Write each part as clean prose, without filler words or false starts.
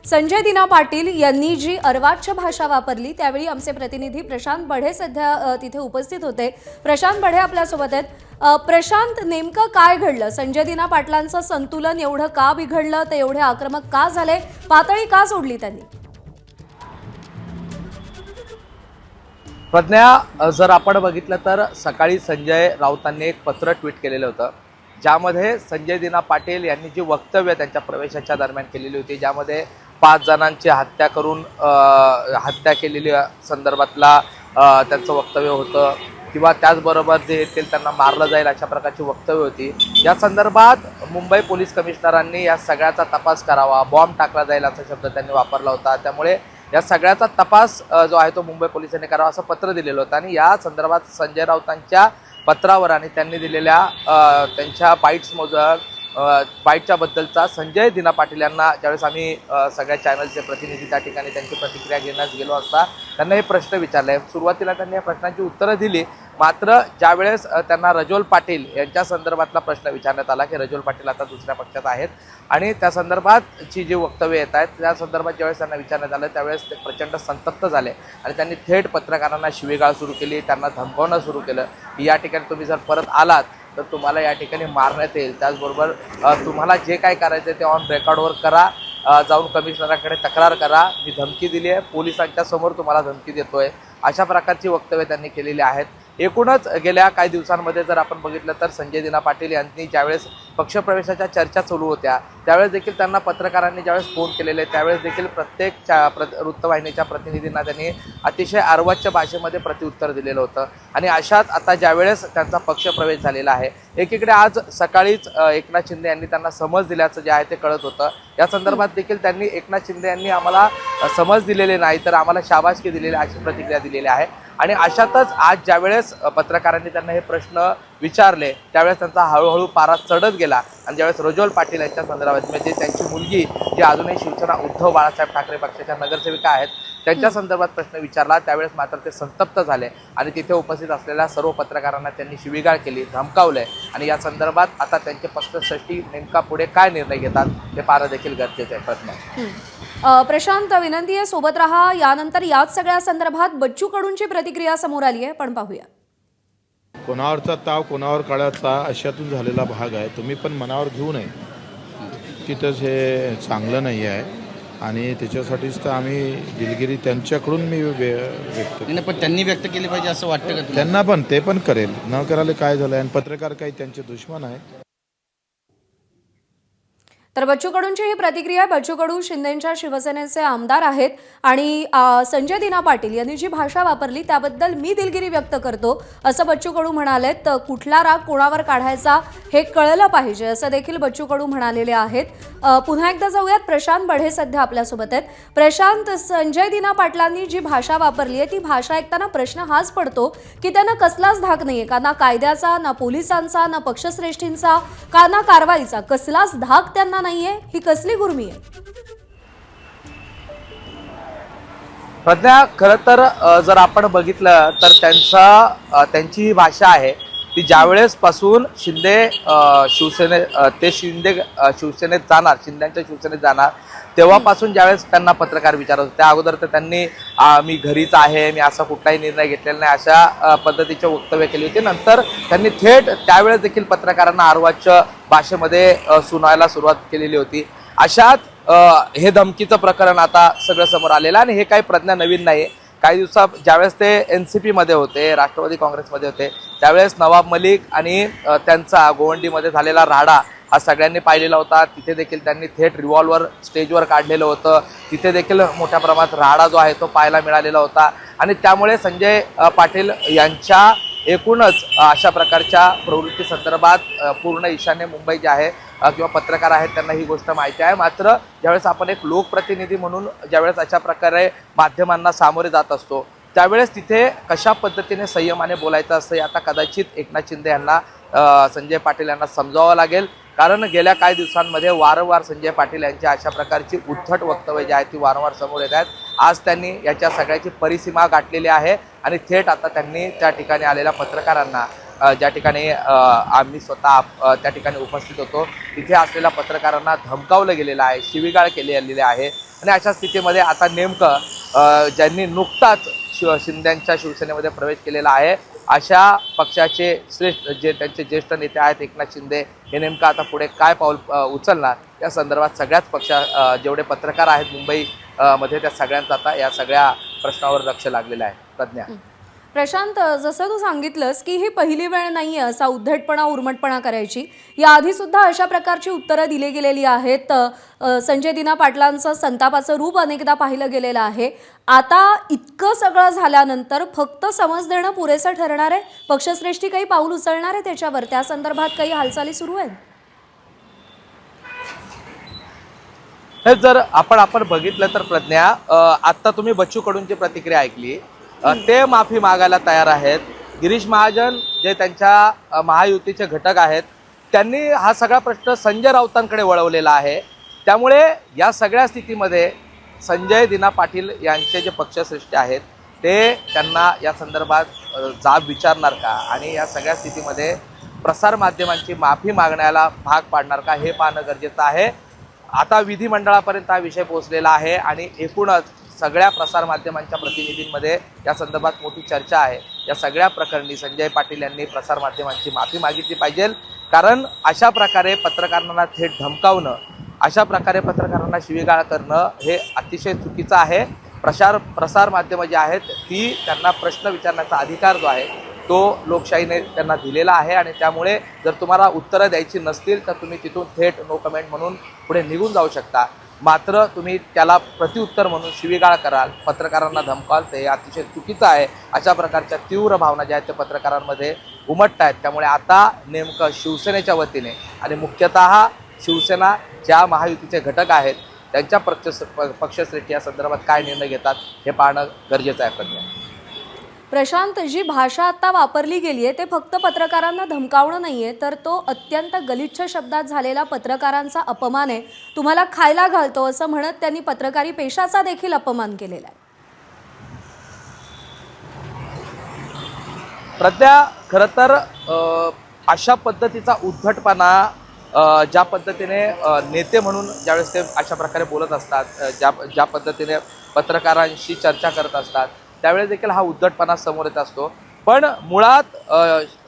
संजय दिना पाटील यांनी जी अर्वाच्य भाषा वापरली त्यावेळी आमचे प्रतिनिधी प्रशांत बढे सध्या तिथे उपस्थित होते। प्रशांत बढे आपल्यासोबत आहेत। प्रशांत, नेमकं काय घडलं? संजय दिना पाटलांचं संतुलन एवढं का बिघडलं? ते एवढे आक्रमक का झाले? पातळी का सोडली त्यांनी? प्रज्ञा, जर आपण बघितलं तर सकाळी संजय राऊतांनी एक पत्र ट्विट केलेलं होतं, ज्यामध्ये संजय दिना पाटील यांनी जी वक्तव्य त्यांच्या प्रवेशाच्या दरम्यान केलेली होती, ज्यामध्ये 5 जणांची हत्या करून हत्या केलेली संदर्भातला त्यांचं वक्तव्य होतं, किंवा त्याचबरोबर जे येतील त्यांना मारलं जाईल अशा प्रकारची वक्तव्य होती। या संदर्भात मुंबई पोलीस कमिशनरांनी या सगळ्याचा तपास करावा, बॉम्ब टाकला जाईल असा शब्द त्यांनी वापरला होता। त्यामुळे या सगळ्याचा तपास जो आहे तो मुंबई पोलिसांनी करावा असं पत्र दिलेलं होतं। आणि या संदर्भात संजय राऊतांच्या पत्रावर आणि त्यांनी दिलेल्या त्यांच्या बाईटच्या बद्दलचा संजय दिना पाटील यांना ज्यावेळेस आम्ही सगळ्या चॅनलचे प्रतिनिधी त्या ठिकाणी त्यांची प्रतिक्रिया घेण्यास गेलो असता त्यांना हे प्रश्न विचारले। सुरुवातीला त्यांनी या प्रश्नांची उत्तरं दिली, मात्र ज्यावेळेस त्यांना रजोल पाटील यांच्या संदर्भातला प्रश्न विचारण्यात आला की रजोल पाटील आता दुसऱ्या पक्षात आहेत आणि त्या संदर्भातची जी वक्तव्य येत आहेत त्या संदर्भात ज्यावेळेस त्यांना विचारण्यात आलं त्यावेळेस ते प्रचंड संतप्त झाले आणि त्यांनी थेट पत्रकारांना शिवीगाळ सुरू केली, त्यांना धमकावणं सुरू केलं की या ठिकाणी तुम्ही जर परत आलात तर तुम्हाला या ठिकाणी मारण्यात येईल, त्याचबरोबर तुम्हाला जे काय करायचं ते ऑन रेकॉर्डवर करा, जाऊन कमिशनराकडे तक्रार करा, मी धमकी दिली आहे, पोलिसांच्या समोर तुम्हाला धमकी देतोय, अशा प्रकारची वक्तव्य त्यांनी केलेली आहेत। एकूणच गेल्या काही दिवसांमध्ये जर आपण बघितलं तर संजय दिना पाटील यांनी ज्यावेळेस पक्षप्रवेशाच्या चर्चा चालू होत्या त्यावेळेस देखील त्यांना पत्रकारांनी ज्यावेळेस फोन केलेले त्यावेळेस देखील प्रत्येक वृत्तवाहिनीच्या प्रतिनिधींना त्यांनी अतिशय अर्वाच्य भाषेमध्ये प्रत्युत्तर दिलेलं होतं। आणि अशात आता ज्यावेळेस त्यांचा पक्षप्रवेश झालेला आहे, एकीकडे आज सकाळीच एकनाथ शिंदे यांनी त्यांना समज दिल्याचं जे आहे ते कळत होतं। या संदर्भात देखील त्यांनी एकनाथ शिंदे यांनी आम्हाला समज दिलेले नाही तर आम्हाला शाबासकी दिलेली अशी प्रतिक्रिया दिलेली आहे। आणि अशातच आज ज्यावेळेस पत्रकारांनी त्यांना हे प्रश्न विचारले त्यावेळेस त्यांचा हळूहळू पारा चढत गेला आणि ज्यावेळेस रजोल पाटील यांच्या संदर्भात म्हणजे त्यांची मुलगी जी अजूनही शिवसेना उद्धव बाळासाहेब ठाकरे पक्षाच्या नगरसेविका आहेत त्यांच्या संदर्भात प्रश्न विचारला त्यावेळेस मात्र ते संतप्त झाले आणि तिथे उपस्थित असलेल्या सर्व पत्रकारांना त्यांनी शिवीगाळ केली, धमकावलंय आणि या संदर्भात आता त्यांचे पक्षश्रेष्ठी नेमका पुढे काय निर्णय घेतात हे पाहणं देखील गरजेचं आहे। प्रश्न प्रशांत, विनंती आहे सोबत रहा। यानंतर याच सगळ्या संदर्भात बच्चू कडूंची प्रतिक्रिया समोर आली आहे, पण पाहूया। कोणावरचा ताव कोणावर काढायचा अशातून झालेला भाग आहे, तुम्ही पण मनावर घेऊ नये, तिथंच हे चांगलं नाही आहे आणि त्याच्यासाठीच तर आम्ही दिलगिरी त्यांच्याकडून मी व्यक्त नाही, पण त्यांनी व्यक्त केली पाहिजे असं वाटतं का? त्यांना पण ते पण करेल, न करायला काय झालं आणि पत्रकार काही त्यांचे दुश्मन आहे। तर बच्चू कडूंची ही प्रतिक्रिया। बच्चू कडू शिंदेच्या शिवसेनेचे आमदार आहेत आणि संजय दिना पाटील यांनी जी भाषा वापरली त्याबद्दल मी दिलगिरी व्यक्त करतो असं बच्चू कडू म्हणालेत। कुठला राग कोणावर काढायचा हे कळलं पाहिजे असं देखील बच्चू कडू म्हणालेले आहेत। पुन्हा एकदा जाऊयात, प्रशांत बढे सध्या आपल्यासोबत आहेत। प्रशांत, संजय दिना पाटलांनी जी भाषा वापरली आहे ती भाषा ऐकताना प्रश्न हाच पडतो की त्यांना कसलाच धाक नाहीये का, ना कायद्याचा, ना पोलिसांचा, ना पक्षश्रेष्ठींचा, का ना कारवाईचा, कसलाच धाक त्यांना नाहीये। ही कसली गुर्मी आहे? प्रज्ञा, खरं तर जर आपण बघितलं तर त्यांची ही भाषा आहे ती ज्यावेळेस पासून शिंदेच्या शिवसेनेत जाणार तेव्हापासून ज्यावेळेस त्यांना पत्रकार विचारत होते त्या अगोदर तर त्यांनी मी घरीच आहे, मी असा कुठलाही निर्णय घेतलेला नाही अशा पद्धतीचे वक्तव्य केली होती। नंतर त्यांनी थेट त्यावेळेस देखील पत्रकारांना अर्वाच्य भाषेमध्ये सुनायला सुरुवात केलेली होती। अशात हे धमकीचं प्रकरण आता सगळं समोर आलेलं आणि हे काही प्रज्ञा नवीन नाही। काही दिवसात ज्यावेळेस ते NCP मध्ये होते, राष्ट्रवादी काँग्रेसमध्ये होते, त्यावेळेस नवाब मलिक आणि त्यांचा गोवंडीमध्ये झालेला राडा हा सगळ्यांनी पाहिलेला होता। तिथे देखील त्यांनी थेट रिव्हॉल्वर स्टेजवर काढलेलं होतं, तिथे देखील मोठ्या प्रमाणात राडा जो आहे तो पाहायला मिळालेला होता आणि त्यामुळे संजय पाटील यांच्या एकूणच अशा प्रकारच्या प्रवृत्ती संदर्भात पूर्ण ईशान्य मुंबई जे आहे किंवा पत्रकार आहेत त्यांना ही गोष्ट माहिती आहे। मात्र ज्यावेळेस आपण एक लोकप्रतिनिधी म्हणून ज्यावेळेस अशा प्रकारे माध्यमांना सामोरे जात असतो त्यावेळेस तिथे कशा पद्धतीने संयमाने बोलायचं असं आता कदाचित एकनाथ शिंदे यांना संजय पाटील यांना समजावं लागेल, कारण गेल्या काही दिवसांमध्ये वारंवार संजय पाटील यांच्या अशा प्रकारची उद्धट वक्तव्य जी आहेत ती वारंवार समोर येत आहेत। आज त्यांनी याच्या सगळ्याची परिसीमा गाठलेली आहे आणि थेट आता त्यांनी त्या ठिकाणी आलेल्या पत्रकारांना ज्या ठिकाणी आम्ही स्वतः त्या ठिकाणी उपस्थित होतो तिथे असलेल्या पत्रकारांना धमकावलं गेलेलं आहे, शिवीगाळ केली गेलेली आहे आणि अशा स्थितीमध्ये आता नेमकं ज्यांनी नुकताच शिंदेच्या शिवसेनेमध्ये प्रवेश केलेला आहे अशा पक्षाचे श्रेष्ठ जे त्यांचे ज्येष्ठ नेते आहेत एकनाथ शिंदे हे नेमकं आता पुढे काय पाऊल उचलणार या संदर्भात सगळ्याच जेवढे पत्रकार आहेत मुंबई मध्ये त्या सगळ्यांचा आता या सगळ्या प्रश्नावर लक्ष लागलेलं आहे. प्रज्ञा. प्रशांत, जसं तू सांगितलंस की ही पहिली वेळ नाहीये असा उद्धटपणा उर्मटपणा करायची. याआधी सुद्धा अशा प्रकारची उत्तरं दिली गेलेली आहेत. संजय दिना पाटलांचं संतापाचं रूप अनेकदा पाहिलं गेलेलं आहे. आता इतकं सगळं झाल्यानंतर फक्त समज देणं पुरेसं ठरणार आहे? पक्षश्रेष्ठी काही पाऊल उचलणार आहे त्याच्यावर? त्या संदर्भात काही हालचाली सुरू आहेत? हे जर आपण बघितलं तर प्रज्ञा, आता तुम्ही बच्चू कडूंची प्रतिक्रिया ऐकली. ते माफी मागायला तयार आहेत. गिरीश महाजन जे त्यांच्या महायुतीचे घटक आहेत त्यांनी हा सगळा प्रश्न संजय राऊतांकडे वळवलेला आहे. त्यामुळे या सगळ्या स्थितीमध्ये संजय दिना पाटील यांचे जे पक्षश्रेष्ठी आहेत ते त्यांना या संदर्भात जाब विचारणार का आणि या सगळ्या स्थितीमध्ये प्रसारमाध्यमांची माफी मागण्याला भाग पाडणार का हे पाहणं गरजेचं आहे. आता विधिमंडळापर्यंत हा विषय पोहोचलेला आहे आणि एकूणच सगळ्या प्रसारमाध्यमांच्या प्रतिनिधींमध्ये या संदर्भात मोठी चर्चा आहे. या सगळ्या प्रकरणी संजय पाटील यांनी प्रसारमाध्यमांची माफी मागितली पाहिजे, कारण अशा प्रकारे पत्रकारांना थेट धमकावणं, अशा प्रकारे पत्रकारांना शिवीगाळ करणं हे अतिशय चुकीचं आहे. प्रसारमाध्यमं जी आहेत ती त्यांना प्रश्न विचारण्याचा अधिकार जो आहे तो लोकशाहीने त्यांना दिलेला आहे आणि त्यामुळे जर तुम्हाला उत्तरं द्यायची नसतील तर तुम्ही तिथून थेट नो कमेंट म्हणून पुढे निघून जाऊ शकता. मात्र तुम्ही त्याला प्रत्युत्तर म्हणून शिवीगाळ कराल, पत्रकारांना धमकाल, ते अतिशय चुकीचं आहे. अशा प्रकारच्या तीव्र भावना ज्या आहेत त्या पत्रकारांमध्ये उमटत आहेत. त्यामुळे आता नेमकं शिवसेनेच्या वतीने आणि मुख्यतः शिवसेना ज्या महायुतीचे घटक आहेत त्यांच्या पक्षश्रेष्ठी या संदर्भात काय निर्णय घेतात हे पाहणं गरजेचं आहे. प्रज्ञा. प्रशांत, जी भाषा आता वापरली गेली आहे ते फक्त पत्रकारांना धमकावणं नाहीये, तर तो अत्यंत गलिच्छ शब्दात झालेला पत्रकारांचा अपमान आहे. तुम्हाला खायला घालतो असं म्हणत त्यांनी पत्रकारी पेशाचा देखील अपमान केलेला आहे. प्रज्ञा, खरं तर अशा पद्धतीचा उद्धटपणा ज्या पद्धतीने नेते म्हणून ज्यावेळेस ते अशा प्रकारे बोलत असतात, ज्या पद्धतीने पत्रकारांशी चर्चा करत असतात त्यावेळेस देखील हा उद्धटपणा समोर येत असतो. पण मुळात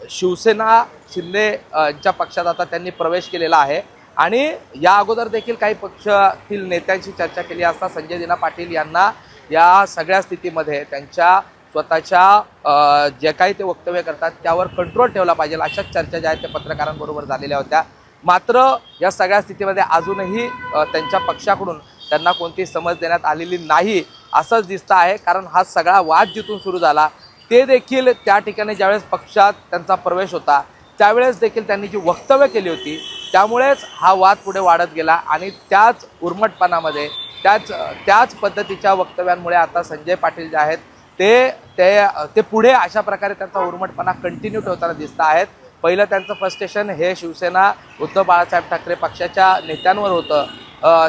शिवसेना शिंदेच्या पक्षात आता त्यांनी प्रवेश केलेला आहे आणि या अगोदर देखील काही पक्षातील नेत्यांशी चर्चा केली असता संजय दिना पाटील यांना या सगळ्या स्थितीमध्ये त्यांच्या स्वतःच्या जे काही ते वक्तव्य करतात त्यावर कंट्रोल ठेवला पाहिजे अशा चर्चा ज्या आहेत त्या पत्रकारांबरोबर झालेल्या होत्या. मात्र या सगळ्या स्थितीमध्ये अजूनही त्यांच्या पक्षाकडून त्यांना कोणती समज देण्यात आलेली नाही असंच दिसतं आहे. कारण हा सगळा वाद जिथून सुरू झाला ते देखील त्या ठिकाणी ज्यावेळेस पक्षात त्यांचा प्रवेश होता त्यावेळेस देखील त्यांनी जी वक्तव्य केली होती त्यामुळेच हा वाद पुढे वाढत गेला आणि त्याच उर्मटपणामध्ये त्याच पद्धतीच्या वक्तव्यांमुळे आता संजय पाटील जे आहेत ते पुढे अशा प्रकारे त्यांचा उर्मटपणा कंटिन्यू ठेवताना दिसत आहेत. पहिलं त्यांचं फ्रस्ट्रेशन हे शिवसेना उद्धव बाळासाहेब ठाकरे पक्षाच्या नेत्यांवर होतं,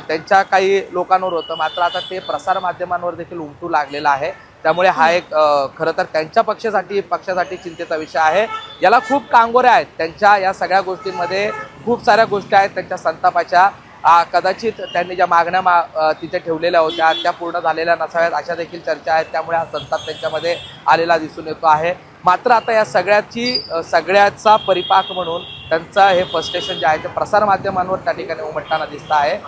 त्यांच्या काही लोकांवर होतं. मात्र आता ते प्रसारमाध्यमांवर देखील उमटू लागलेलं आहे. त्यामुळे हा एक खरं तर त्यांच्या पक्षासाठी चिंतेचा विषय आहे. याला खूप कांगोऱ्या आहेत त्यांच्या या सगळ्या गोष्टींमध्ये, खूप साऱ्या गोष्टी आहेत त्यांच्या संतापाच्या. कदाचित त्यांनी ज्या मागण्या तिथे ठेवलेल्या होत्या त्या पूर्ण झालेल्या नसाव्यात अशा देखील चर्चा आहेत. त्यामुळे हा संताप त्यांच्यामध्ये आलेला दिसून येतो आहे. मात्र आता या सगळ्याचा परिपाक म्हणून त्यांचं हे फ्रस्ट्रेशन जे आहे ते प्रसारमाध्यमांवर त्या ठिकाणी उमटताना दिसतं आहे.